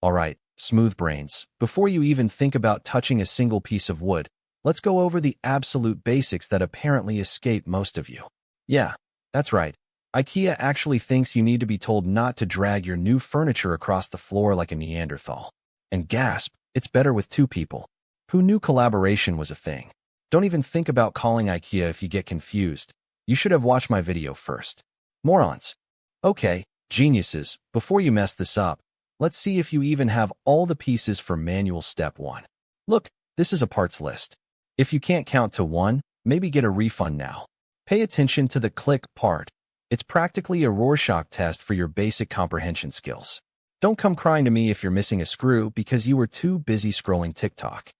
Alright, smooth brains. Before you even think about touching a single piece of wood, let's go over the absolute basics that apparently escape most of you. Yeah, that's right. IKEA actually thinks you need to be told not to drag your new furniture across the floor like a Neanderthal. And gasp, it's better with two people. Who knew collaboration was a thing? Don't even think about calling IKEA if you get confused. You should have watched my video first. Morons. Okay, geniuses, before you mess this up, let's see if you even have all the pieces for manual step 1. Look, this is a parts list. If you can't count to 1, maybe get a refund now. Pay attention to the click part. It's practically a Rorschach test for your basic comprehension skills. Don't come crying to me if you're missing a screw because you were too busy scrolling TikTok.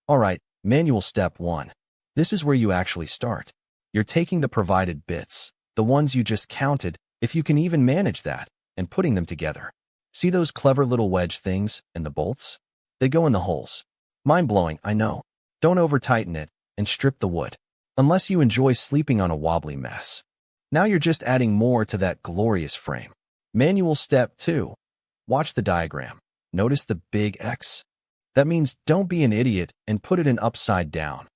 Alright, manual step 1. This is where you actually start. You're taking the provided bits, the ones you just counted, if you can even manage that, and putting them together. See those clever little wedge things and the bolts? They go in the holes. Mind-blowing, I know. Don't over-tighten it, and strip the wood. Unless you enjoy sleeping on a wobbly mess. Now you're just adding more to that glorious frame. Manual step 2. Watch the diagram. Notice the big X? That means don't be an idiot and put it in upside down.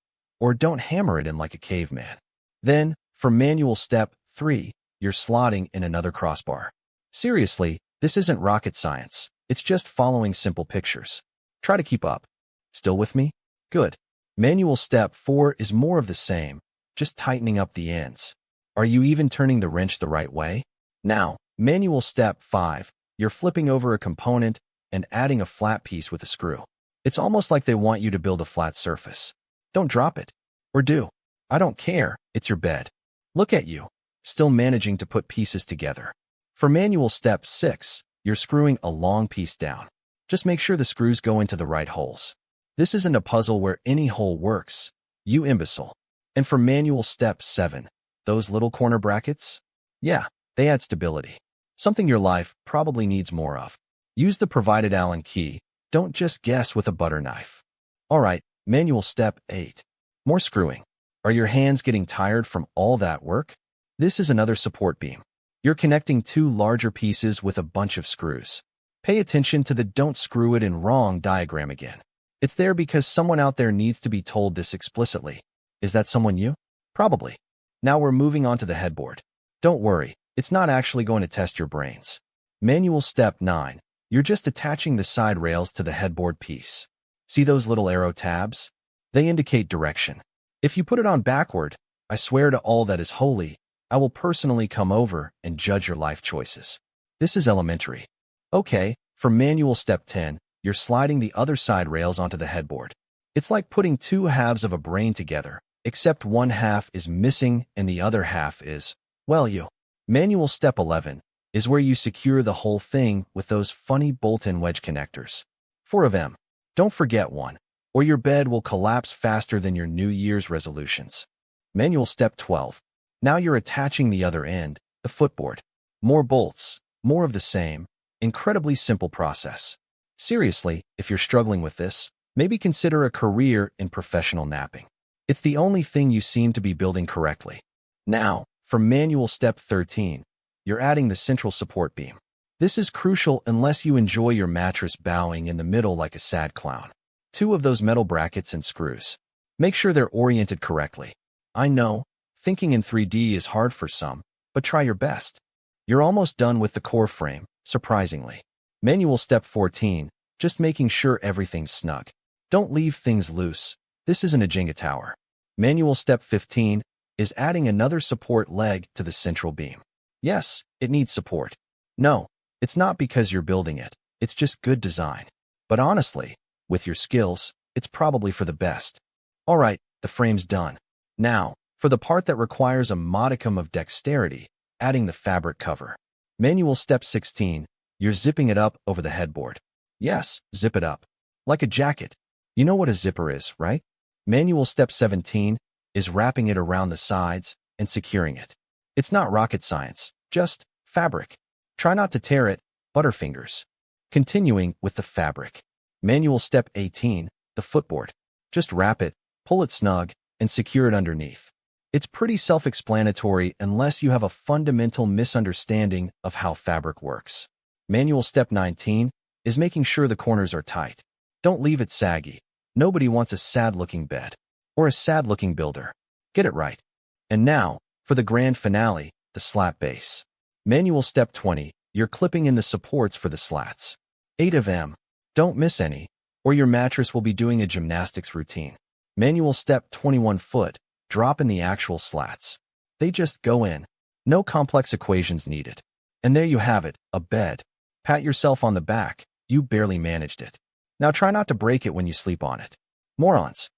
Or don't hammer it in like a caveman. Then, for manual step 3, you're slotting in another crossbar. Seriously, this isn't rocket science. It's just following simple pictures. Try to keep up. Still with me? Good. Manual step 4 is more of the same, just tightening up the ends. Are you even turning the wrench the right way? Now, manual step 5, you're flipping over a component and adding a flat piece with a screw. It's almost like they want you to build a flat surface. Don't drop it. Or do. I don't care, it's your bed. Look at you, still managing to put pieces together. For manual step 6, you're screwing a long piece down. Just make sure the screws go into the right holes. This isn't a puzzle where any hole works, you imbecile. And for manual step 7, those little corner brackets? Yeah, they add stability. Something your life probably needs more of. Use the provided Allen key, don't just guess with a butter knife. Alright, manual step 8. More screwing. Are your hands getting tired from all that work? This is another support beam. You're connecting two larger pieces with a bunch of screws. Pay attention to the don't screw it in wrong diagram again. It's there because someone out there needs to be told this explicitly. Is that someone you? Probably. Now we're moving on to the headboard. Don't worry, it's not actually going to test your brains. Manual step 9. You're just attaching the side rails to the headboard piece. See those little arrow tabs? They indicate direction. If you put it on backward, I swear to all that is holy, I will personally come over and judge your life choices. This is elementary. Okay, for manual step 10, you're sliding the other side rails onto the headboard. It's like putting two halves of a brain together, except one half is missing and the other half is, well, you. Manual step 11 is where you secure the whole thing with those funny bolt-in wedge connectors. 4 of them. Don't forget one, or your bed will collapse faster than your New Year's resolutions. Manual step 12. Now you're attaching the other end, the footboard. More bolts, more of the same, incredibly simple process. Seriously, if you're struggling with this, maybe consider a career in professional napping. It's the only thing you seem to be building correctly. Now, for manual step 13, you're adding the central support beam. This is crucial unless you enjoy your mattress bowing in the middle like a sad clown. 2 of those metal brackets and screws. Make sure they're oriented correctly. I know, thinking in 3D is hard for some, but try your best. You're almost done with the core frame, surprisingly. Manual step 14, just making sure everything's snug. Don't leave things loose. This isn't a Jenga tower. Manual step 15 is adding another support leg to the central beam. Yes, it needs support. No, it's not because you're building it. It's just good design. But honestly, with your skills, it's probably for the best. Alright, the frame's done. Now, for the part that requires a modicum of dexterity, adding the fabric cover. Manual step 16, you're zipping it up over the headboard. Yes, zip it up. Like a jacket. You know what a zipper is, right? Manual step 17 is wrapping it around the sides and securing it. It's not rocket science, just fabric. Try not to tear it, butterfingers. Continuing with the fabric. Manual step 18, the footboard. Just wrap it, pull it snug, and secure it underneath. It's pretty self-explanatory unless you have a fundamental misunderstanding of how fabric works. Manual step 19, is making sure the corners are tight. Don't leave it saggy. Nobody wants a sad-looking bed or a sad-looking builder. Get it right. And now, for the grand finale, the slat base. Manual step 20, you're clipping in the supports for the slats. 8 of them. Don't miss any, or your mattress will be doing a gymnastics routine. Manual step 21 foot, drop in the actual slats. They just go in. No complex equations needed. And there you have it, a bed. Pat yourself on the back, you barely managed it. Now try not to break it when you sleep on it. Morons.